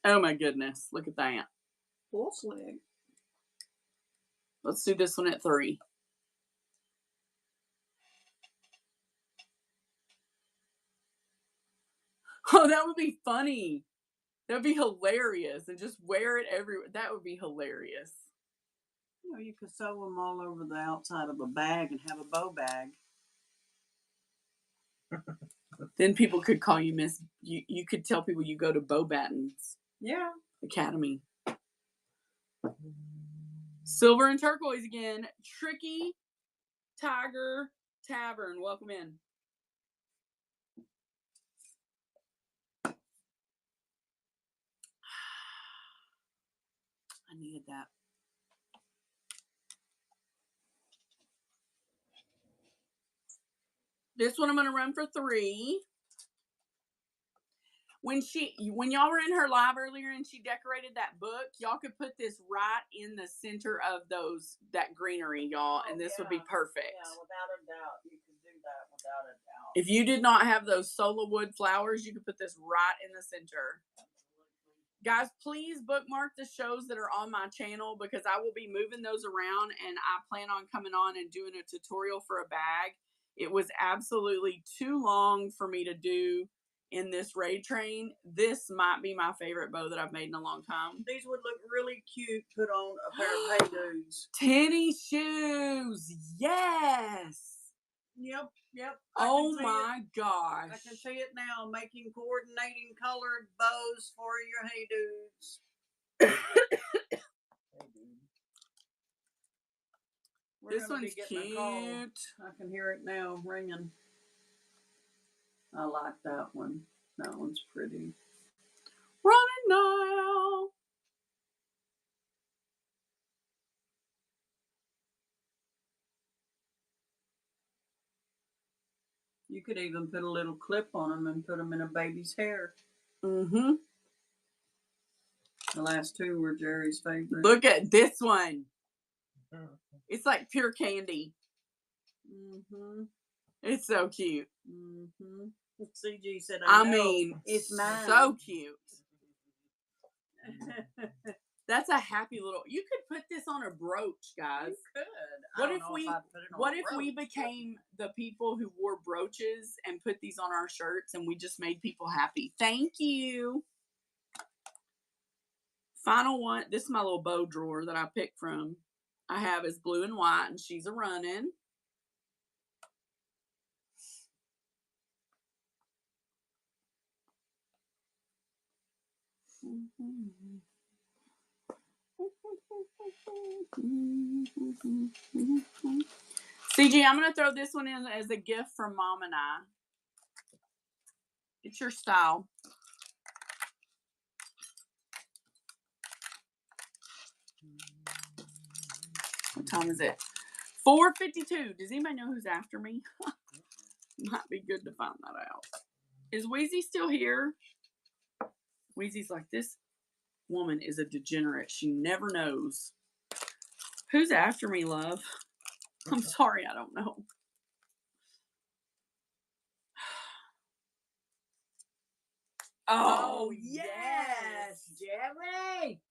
Oh my goodness. Look at that. Full slig. Let's do this one at 3. Oh, that would be funny. That would be hilarious. And just wear it everywhere. That would be hilarious. You know, you could sew them all over the outside of a bag and have a bow bag. Then people could call you Miss. You could tell people you go to Bobatton's Yeah. Academy. Silver and turquoise again. Tricky Tiger Tavern. Welcome in. I needed that. This one I'm going to run for 3. When y'all were in her live earlier and she decorated that book, y'all could put this right in the center of that greenery, y'all, and this would be perfect. Yeah, without a doubt, you could do that without a doubt. If you did not have those solo wood flowers, you could put this right in the center. Guys, please bookmark the shows that are on my channel because I will be moving those around and I plan on coming on and doing a tutorial for a bag. It was absolutely too long for me to do in this raid train. This might be my favorite bow that I've made in a long time. These would look really cute put on a pair of Hey Dudes. Tennis shoes. Yes. Yep. Yep. Oh I my gosh. can see it now. Making coordinating colored bows for your hey dudes. Hey, dude. We're This gonna be one's getting a call. cute. I can hear it now ringing. I like that one. That one's pretty. Running now. You could even put a little clip on them and put them in a baby's hair. Mm-hmm. The last two were Jerry's favorite. Look at this one. It's like pure candy. Mm-hmm. It's so cute. Mm-hmm. CG said, I know, mean, it's mine. so cute. That's a happy little. You could put this on a brooch, guys. You could. What I don't if know we? I'd put it on What a if we brooch. became the people who wore brooches and put these on our shirts, and we just made people happy? Thank you. Final one. This is my little bow drawer that I picked from. I have is blue and white, and she's a running. CG, I'm gonna throw this one in as a gift from Mom and I. It's your style. What time is it? 4:52. Does anybody know who's after me? Might be good to find that out. Is Wheezy still here? Wheezy's like, this woman is a degenerate. She never knows. Who's after me, love? I'm sorry, I don't know. Oh, yes! Jerry!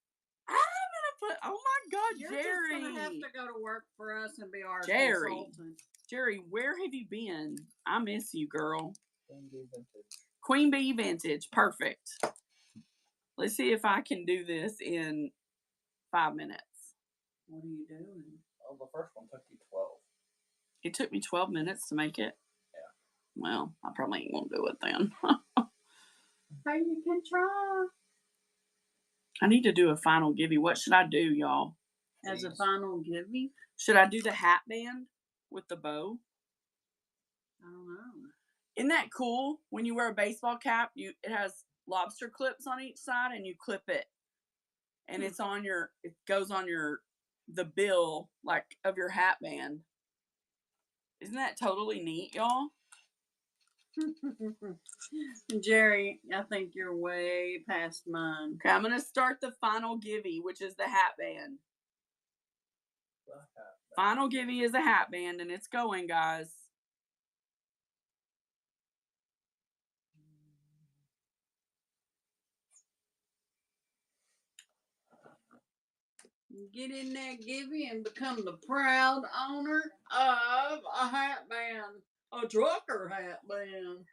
Oh my God, You're Jerry! just gonna have to go to work for us and be our Jerry. consultant. Jerry, where have you been? I miss you, girl. Queen Bee Vintage. Queen Bee Vintage. Perfect. Let's see if I can do this in 5 minutes. What are you doing? Oh, the first one took you 12. It took me 12 minutes to make it. Yeah. Well, I probably ain't gonna do it then. Hey, you can try. I need to do a final givey. What should I do, y'all? As a final giving? Should I do the hat band with the bow? I don't know. Isn't that cool? When you wear a baseball cap, it has lobster clips on each side, and you clip it, and it's on your. It goes on the bill like of your hat band. Isn't that totally neat, y'all? Jerry, I think you're way past mine. Okay, I'm gonna start the final givey, which is the hat band. Final givey is a hat band, and it's going, guys. Get in that givey and become the proud owner of a hat band. A trucker hat band.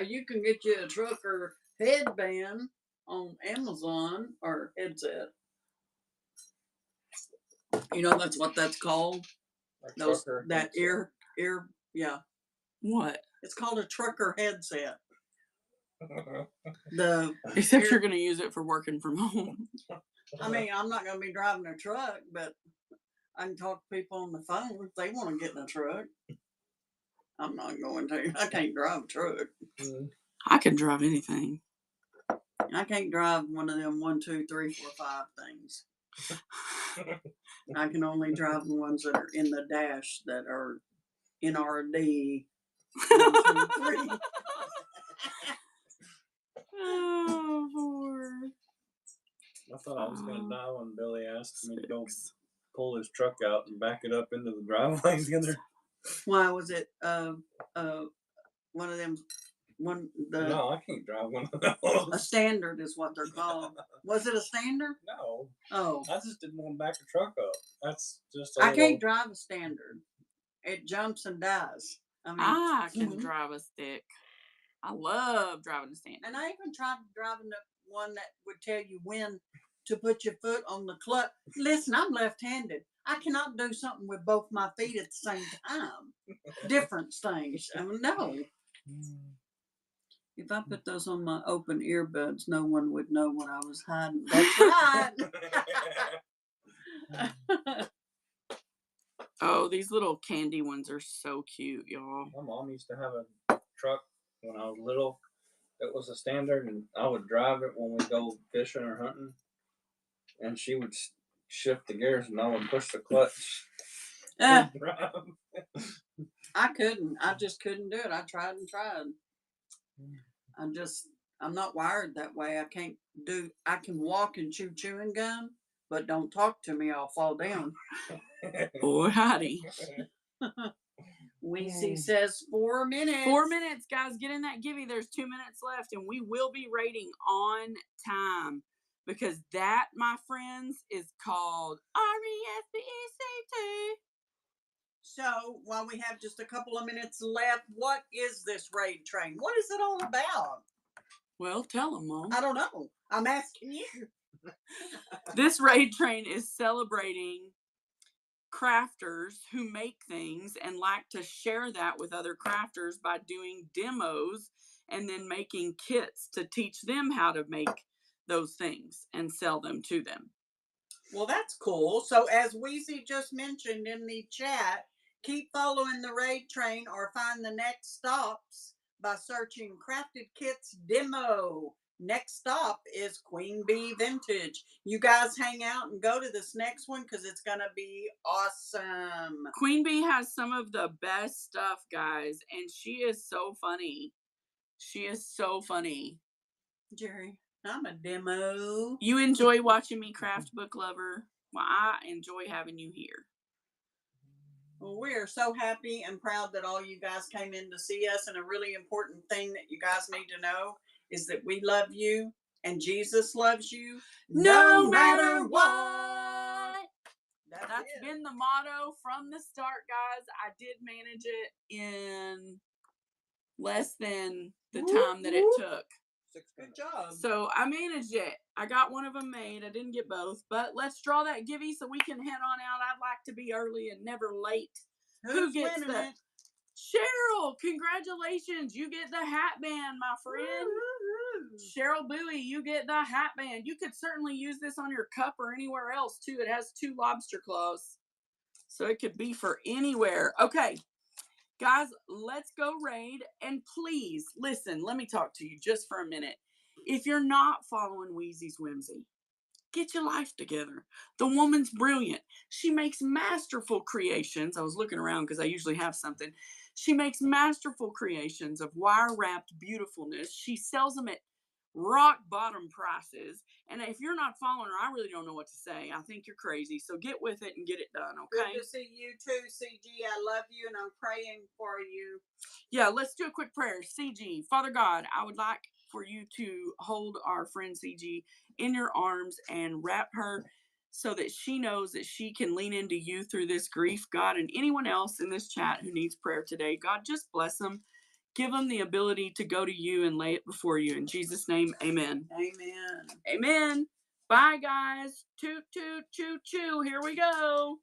You can get you a trucker headband on Amazon or headset. You know that's what that's called. Those that ear yeah. What? It's called a trucker headset. Except you're gonna use it for working from home. I mean, I'm not gonna be driving a truck, but I can talk to people on the phone if they want to get in a truck. I'm not going to. I can't drive a truck. I can drive anything. I can't drive one of them 1, 2, 3, 4, 5 things. I can only drive the ones that are in the dash that are NRD 1, 2, 3. Oh, Lord. I thought I was gonna die when Billy asked me to go pull his truck out and back it up into the driveway together. Why was it one of them? No, I can't drive one of those. A standard is what they're called. Was it a standard? No. Oh. I just didn't want to back the truck up. That's just I can't drive a standard. It jumps and dies. I can drive a stick. I love driving a standard. And I even tried driving the one that would tell you when to put your foot on the clutch. Listen, I'm left-handed. I cannot do something with both my feet at the same time. Different things. No. If I put those on my open earbuds, no one would know what I was hiding. That's right. Oh, these little candy ones are so cute, y'all. My mom used to have a truck when I was little. It was a standard, and I would drive it when we go fishing or hunting. And she would shift the gears, and I would push the clutch. Uh, and drive. I couldn't. I just couldn't do it. I tried and tried. I'm not wired that way. I can walk and chew chewing gum, but don't talk to me, I'll fall down. Boy, howdy. Weezy says 4 minutes. 4 minutes, guys. Get in that givey. There's 2 minutes left, and we will be rating on time. Because that, my friends, is called RESPECT. So, while we have just a couple of minutes left, what is this raid train? What is it all about? Well, tell them, Mom. I don't know. I'm asking you. This raid train is celebrating crafters who make things and like to share that with other crafters by doing demos and then making kits to teach them how to make those things and sell them to them. Well, that's cool. So, as Weezy just mentioned in the chat, keep following the raid train or find the next stops by searching Crafted Kits Demo. Next stop is Queen Bee Vintage. You guys hang out and go to this next one because it's going to be awesome. Queen Bee has some of the best stuff, guys, and she is so funny. She is so funny. Jerry, I'm a demo. You enjoy watching me craft, book lover? Well, I enjoy having you here. Well, we are so happy and proud that all you guys came in to see us. And a really important thing that you guys need to know is that we love you and Jesus loves you no matter what. That's been the motto from the start, guys. I did manage it in less than the time that it took. Good job. So I managed it. I got one of them made. I didn't get both. But let's draw that givey so we can head on out. I'd like to be early and never late. Who gets winning the... it? Cheryl, congratulations. You get the hat band, my friend. Cheryl Bowie, you get the hat band. You could certainly use this on your cup or anywhere else, too. It has 2 lobster claws. So it could be for anywhere. Okay. Guys, let's go raid. And please, listen, let me talk to you just for a minute. If you're not following Weezy's Whimsy, get your life together. The woman's brilliant. She makes masterful creations. I was looking around because I usually have something. She makes masterful creations of wire-wrapped beautifulness. She sells them at rock bottom prices. And if you're not following her, I really don't know what to say. I think you're crazy. So get with it and get it done, okay? Good to see you too, CG. I love you and I'm praying for you. Yeah, let's do a quick prayer. CG, Father God, I would like for you to hold our friend CG in your arms and wrap her so that she knows that she can lean into you through this grief, God, and anyone else in this chat who needs prayer today. God, just bless them. Give them the ability to go to you and lay it before you. In Jesus' name, amen. Amen. Amen. Bye, guys. Toot, toot, choo, choo. Here we go.